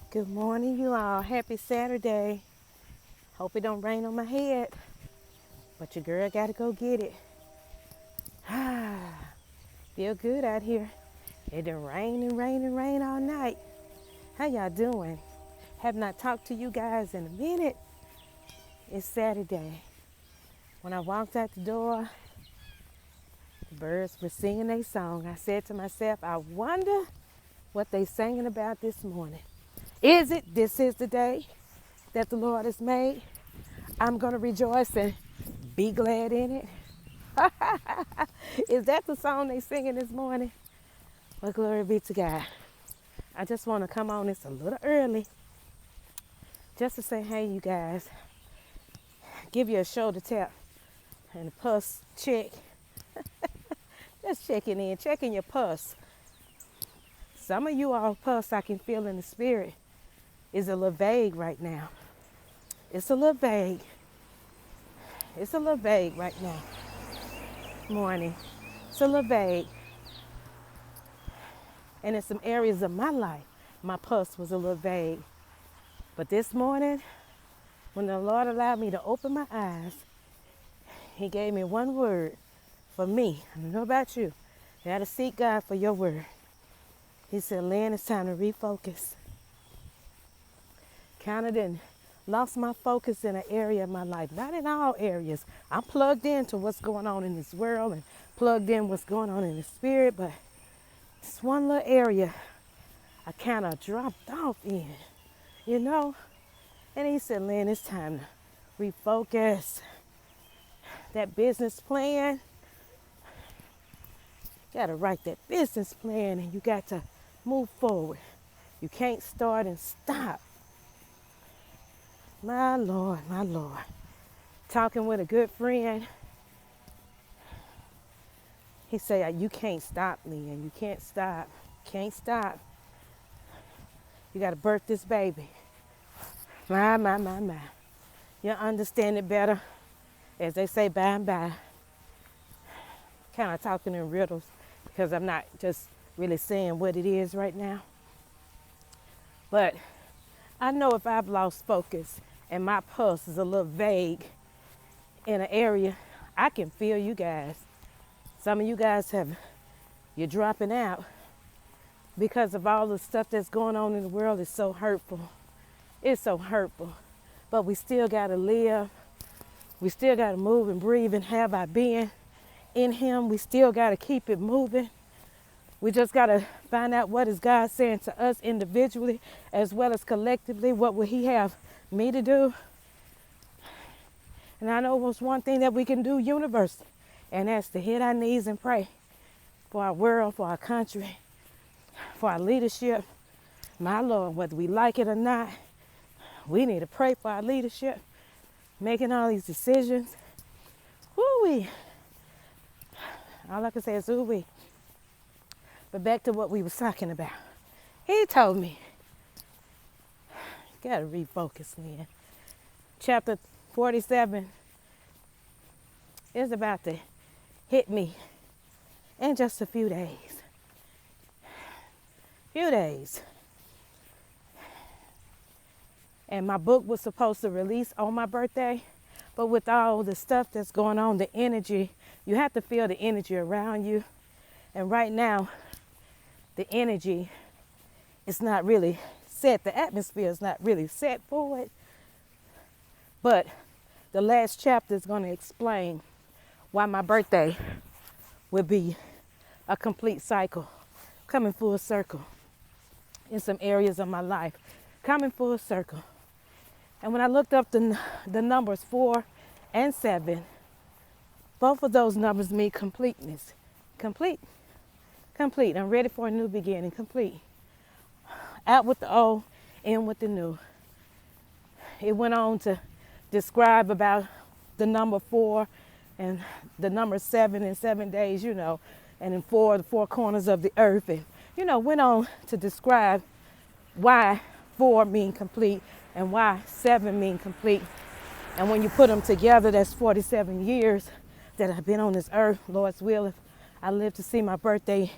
Good morning, you all. Happy Saturday. Hope it don't rain on my head, but your girl got to go get it. Feel good out here. It done rain and rain and rain all night. How y'all doing? Have not talked to you guys in a minute. It's Saturday. When I walked out the door, the birds were singing their song. I said to myself, I wonder what they singing about this morning. This is the day that the Lord has made? I'm going to rejoice and be glad in it. Is that the song they singing this morning? Well, glory be to God. I just want to come on this a little early just to say, hey, you guys, give you a shoulder tap and a pulse check. Just checking your pulse. Some of you all pulse I can feel in the spirit is a little vague right now. It's a little vague. It's a little vague right now. Morning. It's a little vague. And in some areas of my life, my pulse was a little vague. But this morning, when the Lord allowed me to open my eyes, He gave me one word for me. I don't know about you. You got to seek God for your word. He said, Lynn, it's time to refocus. Counted and lost my focus in an area of my life. Not in all areas. I'm plugged into what's going on in this world and plugged in what's going on in the spirit, but it's one little area I kind of dropped off in, you know? And he said, Lynn, it's time to refocus. That business plan, you got to write that business plan and you got to move forward. You can't start and stop. My Lord, my Lord. Talking with a good friend. He said, you can't stop, Lynn. You can't stop. Can't stop. You got to birth this baby. My. You understand it better. As they say, by and by. Kind of talking in riddles because I'm not just really saying what it is right now. But I know if I've lost focus and my pulse is a little vague in an area, I can feel you guys. Some of you guys you're dropping out because of all the stuff that's going on in the world. Is so hurtful. It's so hurtful. But we still got to live. We still got to move and breathe and have our being in Him. We still got to keep it moving. We just got to find out what is God saying to us individually as well as collectively. What will He have me to do? And I know it's one thing that we can do universally, and that's to hit our knees and pray for our world, for our country, for our leadership. My Lord, whether we like it or not, we need to pray for our leadership, making all these decisions. Woo-wee. All I can say is ooh-wee. But back to what we was talking about. He told me, you got to refocus, man. Chapter 47 is about to hit me in just a few days. And my book was supposed to release on my birthday, but with all the stuff that's going on, the energy, you have to feel the energy around you. And right now, the energy is not really set. The atmosphere is not really set for it. But the last chapter is going to explain why my birthday will be a complete cycle, coming full circle in some areas of my life, coming full circle. And when I looked up the numbers 4 and 7, both of those numbers mean completeness. Complete. I'm ready for a new beginning. Complete. Out with the old, in with the new. It went on to describe about the number 4 and the number 7 in 7 days, and in the 4 corners of the earth. And, went on to describe why 4 mean complete and why 7 mean complete. And when you put them together, that's 47 years that I've been on this earth. Lord's will, if I live to see my birthday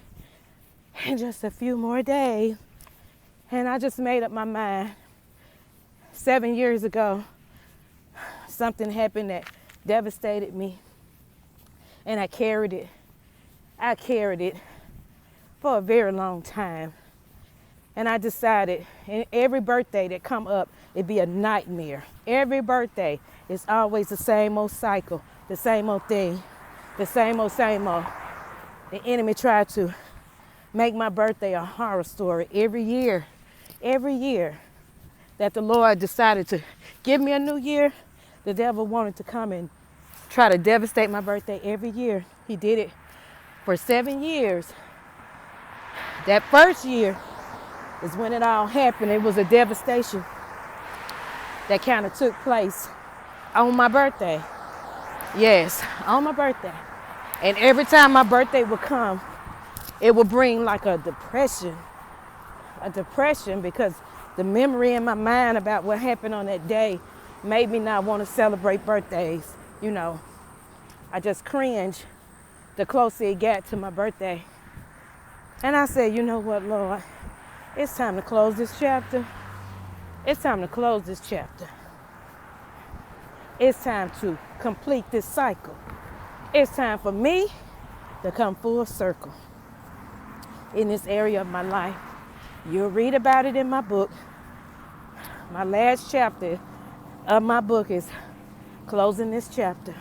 in just a few more days. And I just made up my mind. 7 years ago, something happened that devastated me. And I carried it. I carried it for a very long time. And I decided, and every birthday that come up, it'd be a nightmare. Every birthday, it's always the same old cycle, the same old thing, the same old, same old. The enemy tried to make my birthday a horror story every year that the Lord decided to give me a new year. The devil wanted to come and try to devastate my birthday every year. He did it for 7 years. That first year is when it all happened. It was a devastation that kind of took place on my birthday. Yes, on my birthday. And every time my birthday would come, it would bring like a depression because the memory in my mind about what happened on that day made me not want to celebrate birthdays. You know, I just cringed the closer it got to my birthday. And I said, you know what, Lord, it's time to close this chapter. It's time to close this chapter. It's time to complete this cycle. It's time for me to come full circle in this area of my life. You'll read about it in my book. My last chapter of my book is closing this chapter.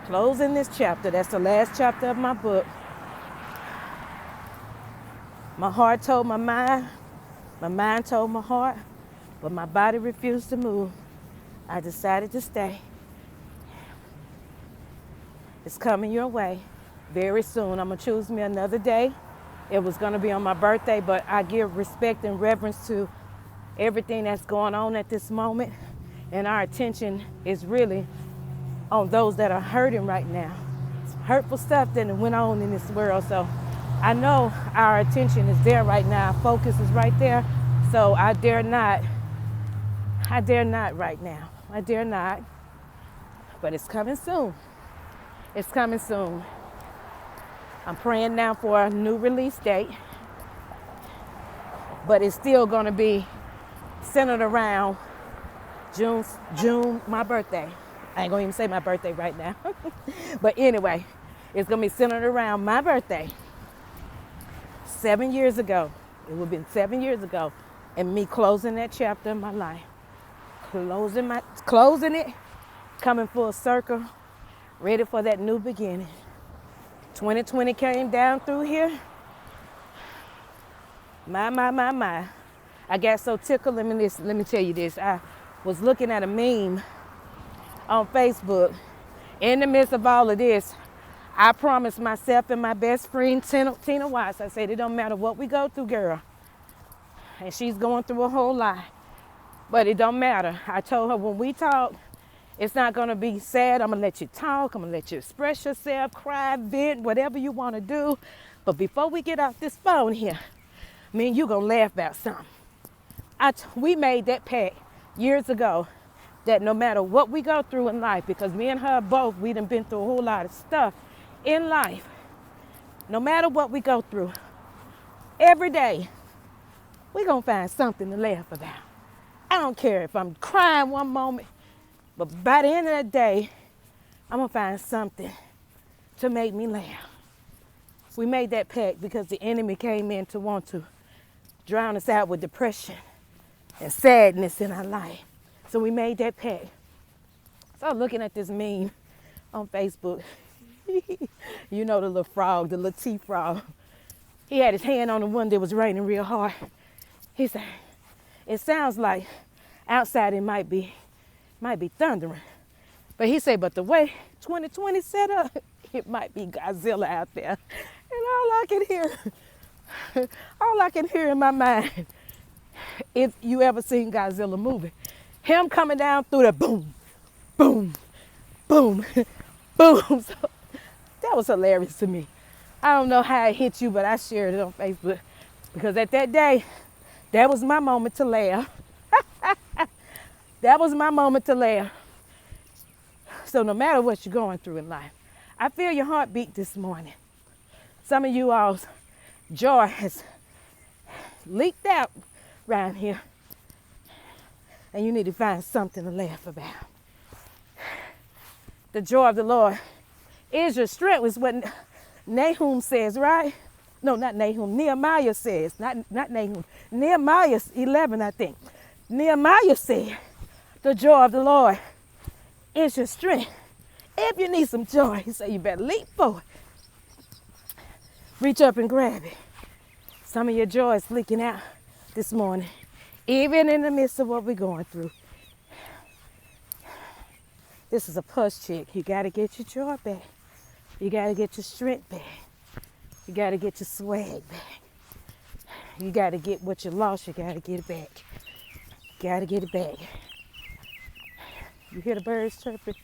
Closing this chapter. That's the last chapter of my book. My heart told my mind told my heart, but my body refused to move. I decided to stay. It's coming your way very soon. I'm going to choose me another day. It was going to be on my birthday, but I give respect and reverence to everything that's going on at this moment. And our attention is really on those that are hurting right now. It's hurtful stuff that went on in this world. So I know our attention is there right now. Our focus is right there. So I dare not right now. I dare not. But it's coming soon. It's coming soon. I'm praying now for a new release date. But it's still going to be centered around June, my birthday. I ain't going to even say my birthday right now. But anyway, it's going to be centered around my birthday. 7 years ago. It would have been 7 years ago. And me closing that chapter in my life. Closing it, coming full circle, ready for that new beginning. 2020 came down through here. My. I got so tickled. Let me tell you this. I was looking at a meme on Facebook. In the midst of all of this, I promised myself and my best friend, Tina Watts, I said, it don't matter what we go through, girl. And she's going through a whole lot. But it don't matter. I told her when we talk, it's not going to be sad. I'm going to let you talk. I'm going to let you express yourself, cry, vent, whatever you want to do. But before we get off this phone here, me and you going to laugh about something. We made that pact years ago that no matter what we go through in life, because me and her both, we done been through a whole lot of stuff in life. No matter what we go through, every day, we're going to find something to laugh about. I don't care if I'm crying one moment, but by the end of the day, I'm going to find something to make me laugh. We made that pact because the enemy came in to want to drown us out with depression and sadness in our life. So we made that pact. So I was looking at this meme on Facebook. You know the little frog, the little T frog. He had his hand on the one that was raining real hard. He said, it sounds like outside it might be thundering. But he said, but the way 2020 set up, it might be Godzilla out there. And all I can hear in my mind, if you ever seen Godzilla movie, him coming down through the boom, boom, boom, boom. So that was hilarious to me. I don't know how it hit you, but I shared it on Facebook because at that day, that was my moment to laugh. That was my moment to laugh. So no matter what you're going through in life, I feel your heartbeat this morning. Some of you all's joy has leaked out around here. And you need to find something to laugh about. The joy of the Lord is your strength, is what Nahum says, right? No, not Nahum. Nehemiah says, not Nahum. Nehemiah 11, I think. Nehemiah said, the joy of the Lord is your strength. If you need some joy, he said, you better leap for it. Reach up and grab it. Some of your joy is leaking out this morning, even in the midst of what we're going through. This is a push check. You got to get your joy back. You got to get your strength back. You got to get your swag back. You got to get what you lost. You got to get it back. Got to get it back. You hear the birds chirping?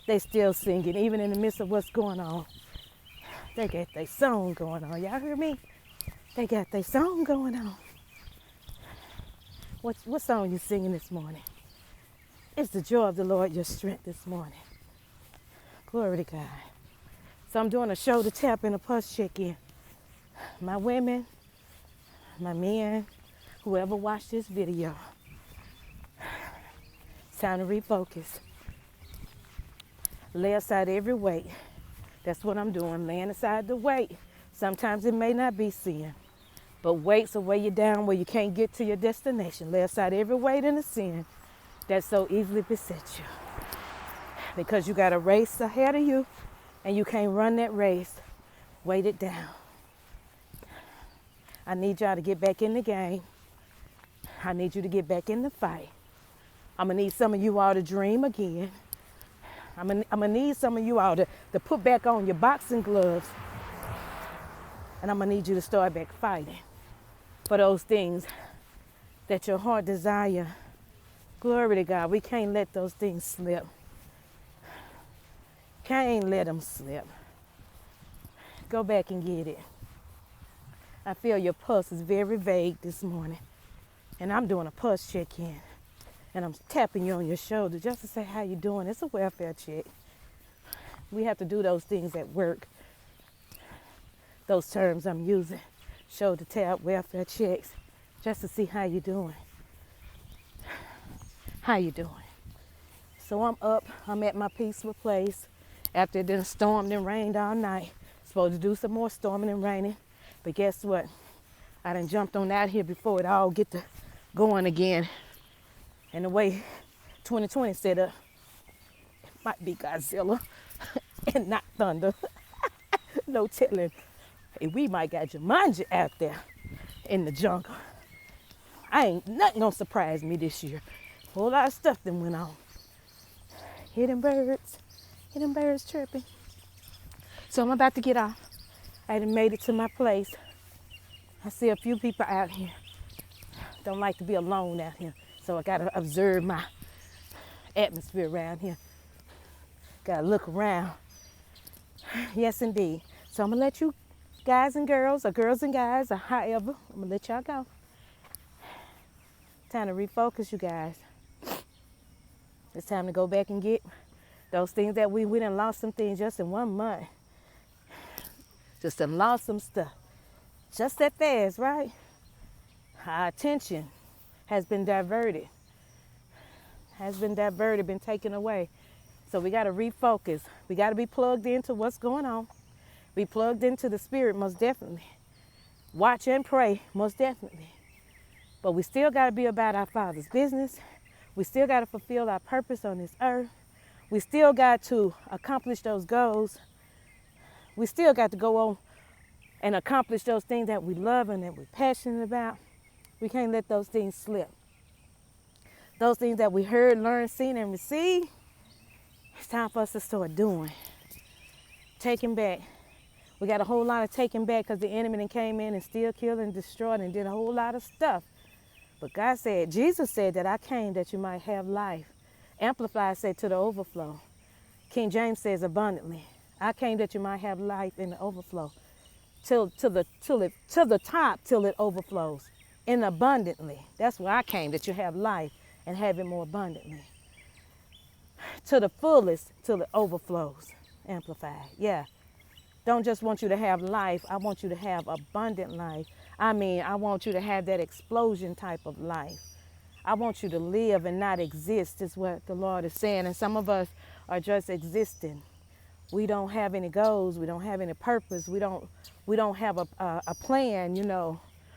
They still singing, even in the midst of what's going on. They got their song going on. Y'all hear me? They got their song going on. What song you singing this morning? It's the joy of the Lord, your strength this morning. Glory to God. So I'm doing a shoulder tap and a pulse check-in. My women, my men, whoever watched this video, it's time to refocus. Lay aside every weight. That's what I'm doing, laying aside the weight. Sometimes it may not be sin, but weights will weigh you down where you can't get to your destination. Lay aside every weight and the sin that so easily besets you. Because you got a race ahead of you, and you can't run that race. Weight it down. I need y'all to get back in the game. I need you to get back in the fight. I'm going to need some of you all to dream again. I'm gonna need some of you all to put back on your boxing gloves. And I'm gonna need you to start back fighting for those things that your heart desire. Glory to God. We can't let those things slip. Can't let them slip. Go back and get it. I feel your pulse is very vague this morning. And I'm doing a pulse check-in. And I'm tapping you on your shoulder just to say how you doing. It's a welfare check. We have to do those things at work. Those terms I'm using. Shoulder tap, welfare checks. Just to see how you doing. How you doing? So I'm up. I'm at my peaceful place. After it done stormed and rained all night. Supposed to do some more storming and raining. But guess what? I done jumped on out here before it all get to going again. And the way 2020 set up, it might be Godzilla and not thunder. No telling. Hey, we might got Jumanji out there in the jungle. Nothing gonna surprise me this year. A whole lot of stuff that went on. Hear them birds chirping. So I'm about to get off. I done made it to my place. I see a few people out here. Don't like to be alone out here. So I gotta observe my atmosphere around here. Gotta look around. Yes, indeed. So I'm gonna let you guys and girls, or girls and guys, or however, I'm gonna let y'all go. Time to refocus, you guys. It's time to go back and get those things that we done lost some things just in 1 month. Just done lost some stuff. Just that fast, right? Our attention has been diverted. Been taken away. So we got to refocus. We got to be plugged into what's going on. Be plugged into the Spirit, most definitely. Watch and pray, most definitely. But we still got to be about our Father's business. We still got to fulfill our purpose on this earth. We still got to accomplish those goals. We still got to go on and accomplish those things that we love and that we're passionate about. We can't let those things slip. Those things that we heard, learned, seen, and received, it's time for us to start doing. Taking back. We got a whole lot of taking back because the enemy then came in and still killed and destroyed and did a whole lot of stuff. But God said, Jesus said that I came that you might have life. Amplified said to the overflow. King James says abundantly. I came that you might have life in the overflow. To the top till it overflows. And abundantly. That's where I came, that you have life and have it more abundantly. To the fullest till it overflows. Amplified. Yeah. Don't just want you to have life. I want you to have abundant life. I mean, I want you to have that explosion type of life. I want you to live and not exist, is what the Lord is saying. And some of us are just existing. We don't have any goals. We don't have any purpose. We don't have a plan,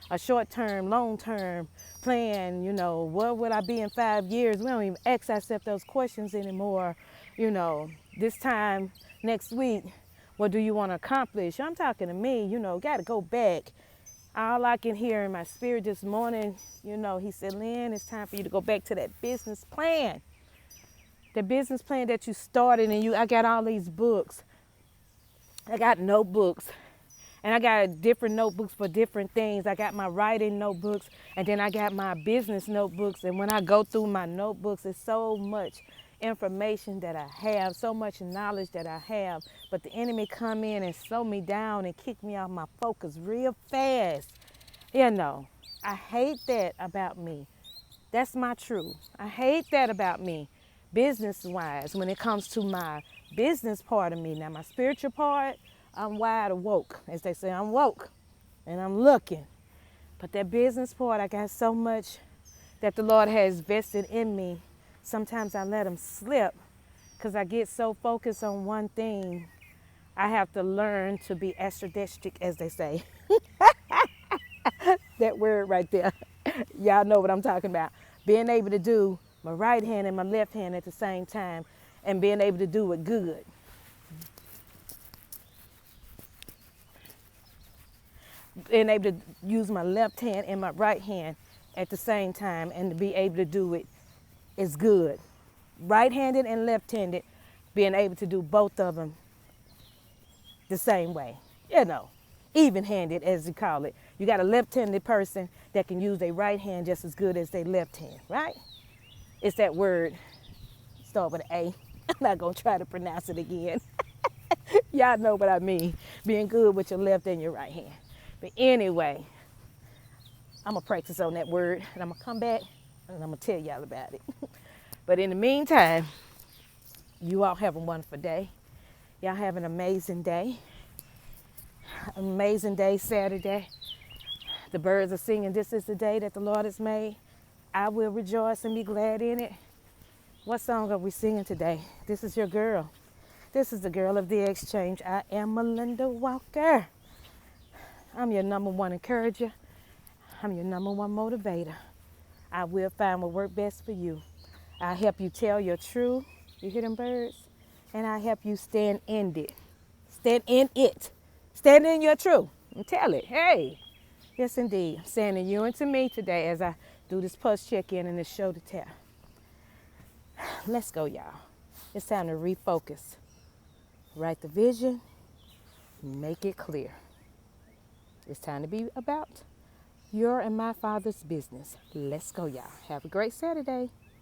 a short-term, long-term plan. What would I be in 5 years? We don't even ask ourselves those questions anymore. This time next week, what do you want to accomplish? I'm talking to me, got to go back. All I can hear in my spirit this morning, he said, Lynn, it's time for you to go back to that business plan. The business plan that you started, and I got all these books. I got notebooks, and I got different notebooks for different things. I got my writing notebooks, and then I got my business notebooks. And when I go through my notebooks, it's so much information that I have, so much knowledge that I have. But the enemy come in and slow me down and kick me off my focus real fast. I hate that about me. That's my truth. I hate that about me, business-wise, when it comes to my business part of me. Now, my spiritual part, I'm wide awoke. As they say, I'm woke, and I'm looking. But that business part, I got so much that the Lord has vested in me. Sometimes I let him slip because I get so focused on one thing. I have to learn to be strategic, as they say. That word right there. Y'all know what I'm talking about. Being able to do my right hand and my left hand at the same time, and being able to do it good. Being able to use my left hand and my right hand at the same time, and to be able to do it is good. Right-handed and left-handed, being able to do both of them the same way. Even-handed, as you call it. You got a left-handed person that can use their right hand just as good as their left hand, right? It's that word, start with an A. I'm not going to try to pronounce it again. Y'all know what I mean. Being good with your left and your right hand. But anyway, I'm going to practice on that word, and I'm going to come back, and I'm going to tell y'all about it. But in the meantime, you all have a wonderful day. Y'all have an amazing day. Amazing day, Saturday. The birds are singing, this is the day that the Lord has made. I will rejoice and be glad in it. What song are we singing today? This is your girl. This is the girl of the exchange. I am Melinda Walker. I'm your number one encourager. I'm your number one motivator. I will find what works best for you. I'll help you tell your truth. You hear them birds? And I'll help you stand in it. Stand in it. Stand in your truth and tell it. Hey, yes, indeed. I'm saying to you and to me today as I do this post check-in and this show to tell. Let's go, y'all. It's time to refocus. Write the vision. Make it clear. It's time to be about your and my Father's business. Let's go, y'all. Have a great Saturday.